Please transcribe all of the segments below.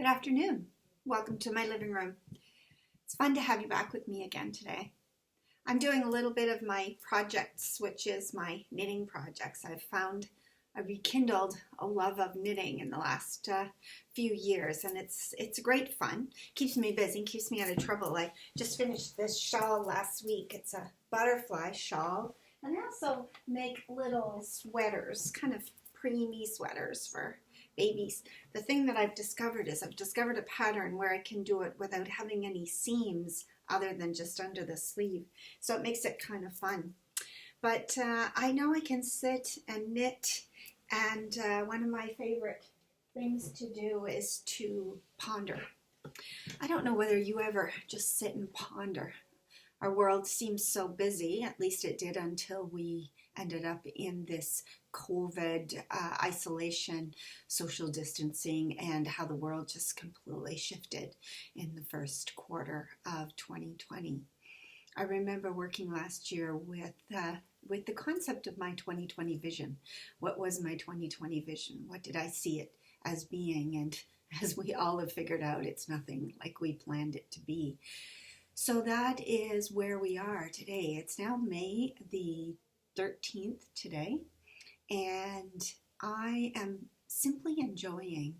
Good afternoon. Welcome to my living room. It's fun to have you back with me again today. I'm doing a little bit of my projects, which is my knitting projects. I rekindled a love of knitting in the last few years, and it's great fun. Keeps me busy, keeps me out of trouble. I just finished this shawl last week. It's a butterfly shawl, and I also make little sweaters, kind of preemie sweaters for babies. The thing that I've discovered is I've discovered a pattern where I can do it without having any seams other than just under the sleeve. So it makes it kind of fun. But I know I can sit and knit, and one of my favorite things to do is to ponder. I don't know whether you ever just sit and ponder. Our world seems so busy, at least it did until we ended up in this COVID isolation, social distancing, and how the world just completely shifted in the first quarter of 2020. I remember working last year with the concept of my 2020 vision. What was my 2020 vision? What did I see it as being? And as we all have figured out, it's nothing like we planned it to be. So that is where we are today. It's now May the 13th today, and I am simply enjoying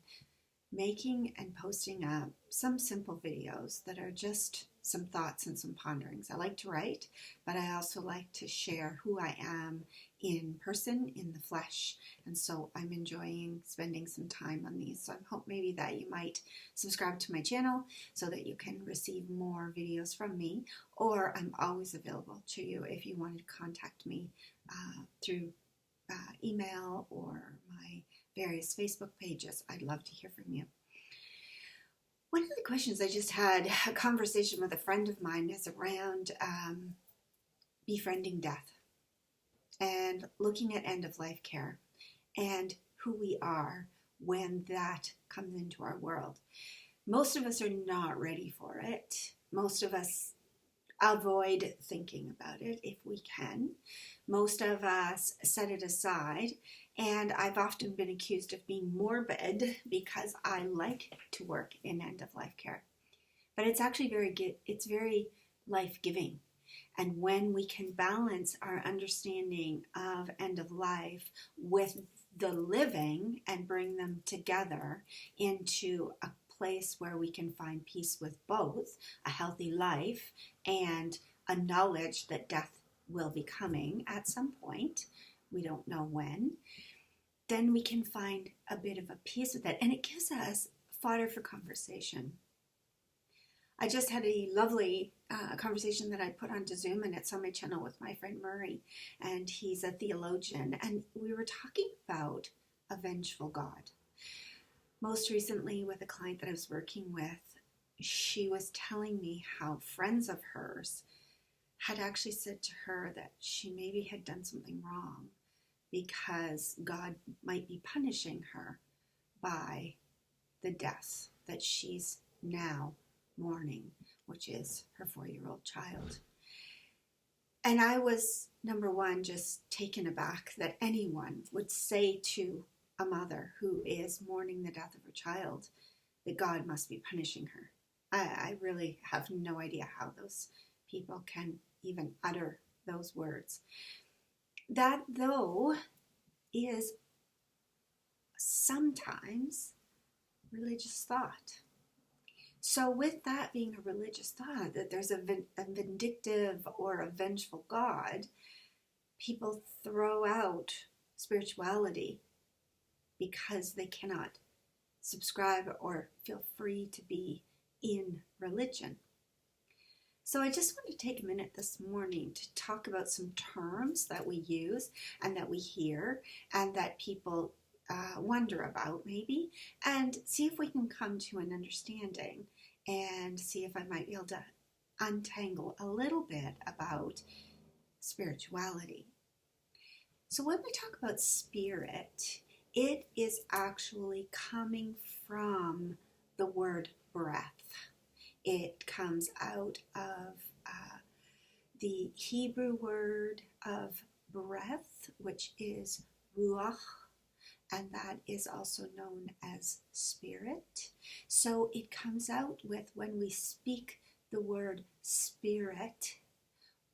making and posting up some simple videos that are just some thoughts and some ponderings. I like to write, but I also like to share who I am in person, in the flesh, and so I'm enjoying spending some time on these. So I hope maybe that you might subscribe to my channel so that you can receive more videos from me, or I'm always available to you if you want to contact me through email or my various Facebook pages. I'd love to hear from you. One of the questions I just had a conversation with a friend of mine is around befriending death and looking at end-of-life care and who we are when that comes into our world. Most of us are not ready for it. Most of us avoid thinking about it if we can. Most of us set it aside, and I've often been accused of being morbid because I like to work in end-of-life care. But it's actually very life-giving. And when we can balance our understanding of end of life with the living and bring them together into a place where we can find peace with both a healthy life and a knowledge that death will be coming at some point, we don't know when, then we can find a bit of a peace with that, and it gives us fodder for conversation. I just had a lovely conversation that I put onto Zoom, and it's on my channel with my friend Murray, and he's a theologian, and we were talking about a vengeful God. Most recently with a client that I was working with, she was telling me how friends of hers had actually said to her that she maybe had done something wrong because God might be punishing her by the death that she's now mourning, which is her 4-year-old child. And I was, number one, just taken aback that anyone would say to a mother who is mourning the death of her child that God must be punishing her. I really have no idea how those people can even utter those words. That, though, is sometimes religious thought. So with that being a religious thought, that there's a vindictive or a vengeful God, people throw out spirituality because they cannot subscribe or feel free to be in religion. So I just want to take a minute this morning to talk about some terms that we use and that we hear and that people wonder about maybe, and see if we can come to an understanding and see if I might be able to untangle a little bit about spirituality. So when we talk about spirit, it is actually coming from the word breath. It comes out of the Hebrew word of breath, which is ruach, and that is also known as spirit. So it comes out with, when we speak the word spirit,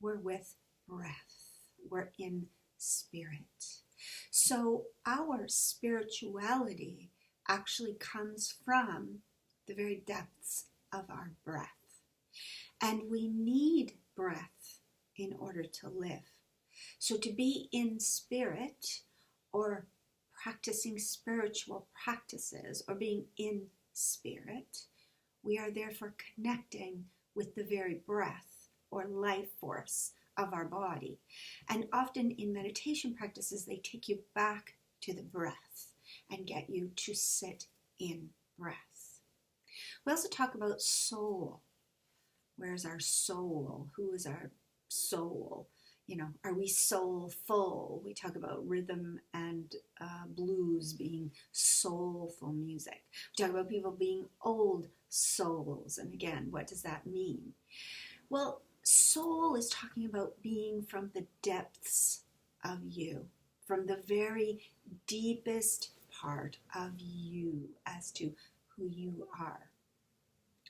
we're with breath. We're in spirit. So our spirituality actually comes from the very depths of our breath. And we need breath in order to live. So to be in spirit, or practicing spiritual practices, or being in spirit, we are therefore connecting with the very breath or life force of our body. And often in meditation practices, they take you back to the breath and get you to sit in breath. We also talk about soul. Where's our soul? Who is our soul? Are we soulful? We talk about rhythm and blues being soulful music. We talk about people being old souls. And again, what does that mean? Well, soul is talking about being from the depths of you, from the very deepest part of you as to who you are.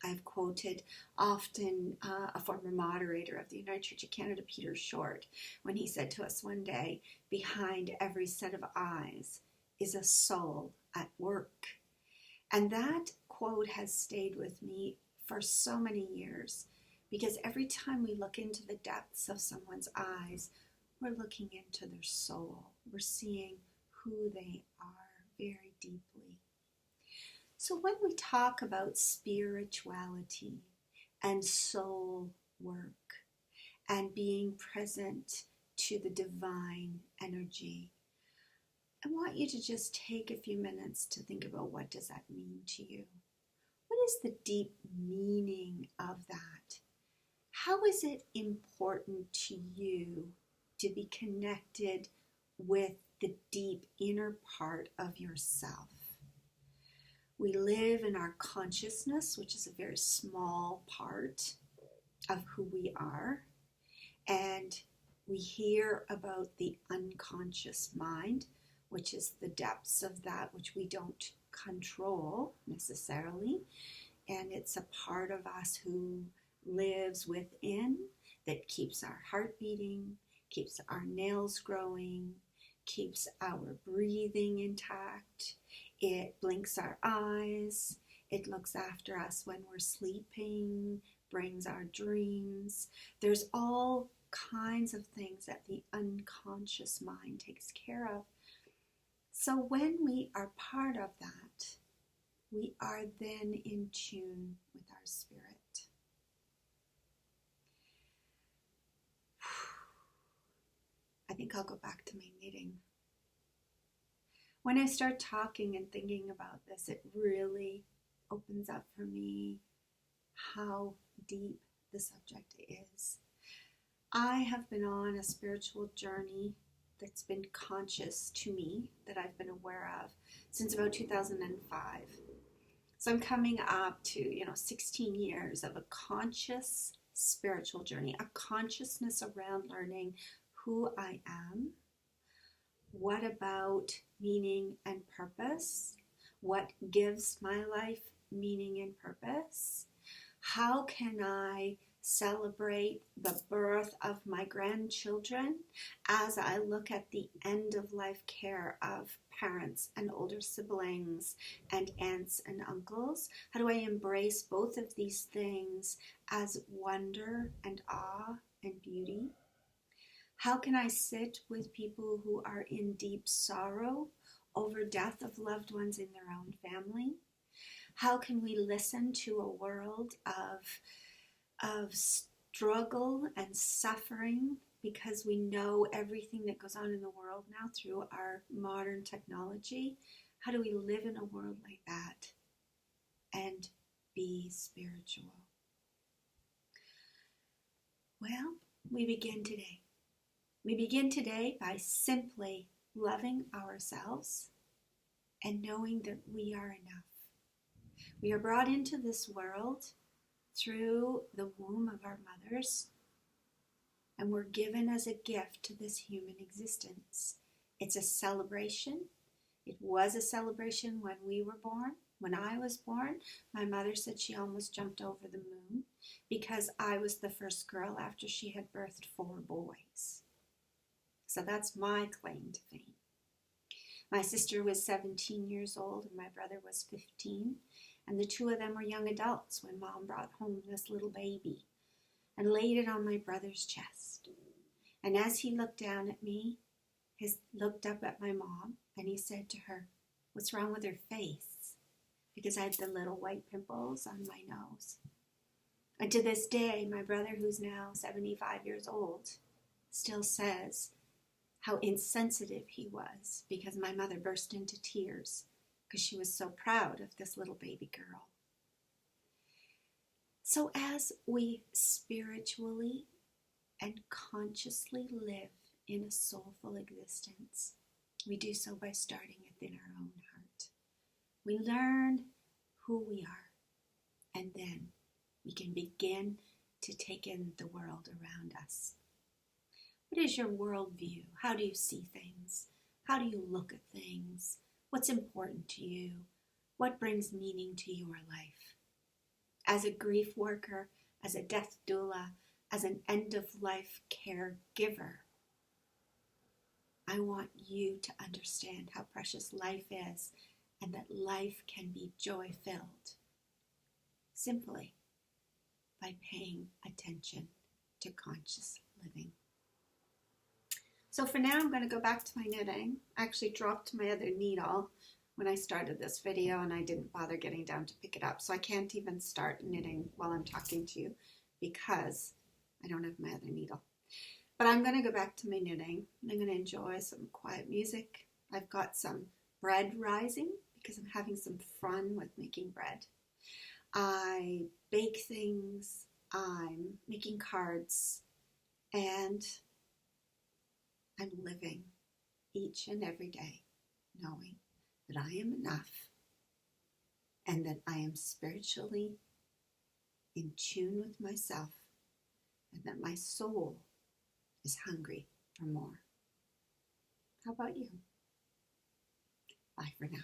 I've quoted often a former moderator of the United Church of Canada, Peter Short, when he said to us one day, behind every set of eyes is a soul at work. And that quote has stayed with me for so many years, because every time we look into the depths of someone's eyes, we're looking into their soul. We're seeing who they are very deeply. So when we talk about spirituality and soul work and being present to the divine energy, I want you to just take a few minutes to think about, what does that mean to you? What is the deep meaning of that? How is it important to you to be connected with the deep inner part of yourself? We live in our consciousness, which is a very small part of who we are. And we hear about the unconscious mind, which is the depths of that which we don't control necessarily. And it's a part of us who lives within, that keeps our heart beating, keeps our nails growing, keeps our breathing intact. It blinks our eyes. It looks after us when we're sleeping, brings our dreams. There's all kinds of things that the unconscious mind takes care of. So when we are part of that, we are then in tune with our spirit. I think I'll go back to my knitting. When I start talking and thinking about this, it really opens up for me how deep the subject is. I have been on a spiritual journey that's been conscious to me, that I've been aware of, since about 2005. So I'm coming up to, 16 years of a conscious spiritual journey, a consciousness around learning who I am. What about meaning and purpose? What gives my life meaning and purpose? How can I celebrate the birth of my grandchildren as I look at the end of life care of parents and older siblings and aunts and uncles? How do I embrace both of these things as wonder and awe and beauty? How can I sit with people who are in deep sorrow over death of loved ones in their own family? How can we listen to a world of struggle and suffering, because we know everything that goes on in the world now through our modern technology? How do we live in a world like that and be spiritual? Well, we begin today. We begin today by simply loving ourselves and knowing that we are enough. We are brought into this world through the womb of our mothers, and we're given as a gift to this human existence. It's a celebration. It was a celebration when we were born. When I was born, my mother said she almost jumped over the moon because I was the first girl after she had birthed 4 boys. So that's my claim to fame. My sister was 17 years old and my brother was 15, and the 2 of them were young adults when Mom brought home this little baby and laid it on my brother's chest. And as he looked down at me, he looked up at my mom and he said to her, "What's wrong with her face?" Because I had the little white pimples on my nose. And to this day, my brother, who's now 75 years old, still says how insensitive he was because my mother burst into tears because she was so proud of this little baby girl. So as we spiritually and consciously live in a soulful existence, we do so by starting within our own heart. We learn who we are, and then we can begin to take in the world around us. What is your worldview? How do you see things? How do you look at things? What's important to you? What brings meaning to your life? As a grief worker, as a death doula, as an end-of-life caregiver, I want you to understand how precious life is and that life can be joy-filled simply by paying attention to conscious living. So for now, I'm going to go back to my knitting. I actually dropped my other needle when I started this video and I didn't bother getting down to pick it up. So I can't even start knitting while I'm talking to you because I don't have my other needle. But I'm going to go back to my knitting and I'm going to enjoy some quiet music. I've got some bread rising because I'm having some fun with making bread. I bake things, I'm making cards, and I'm living each and every day knowing that I am enough and that I am spiritually in tune with myself and that my soul is hungry for more. How about you? Bye for now.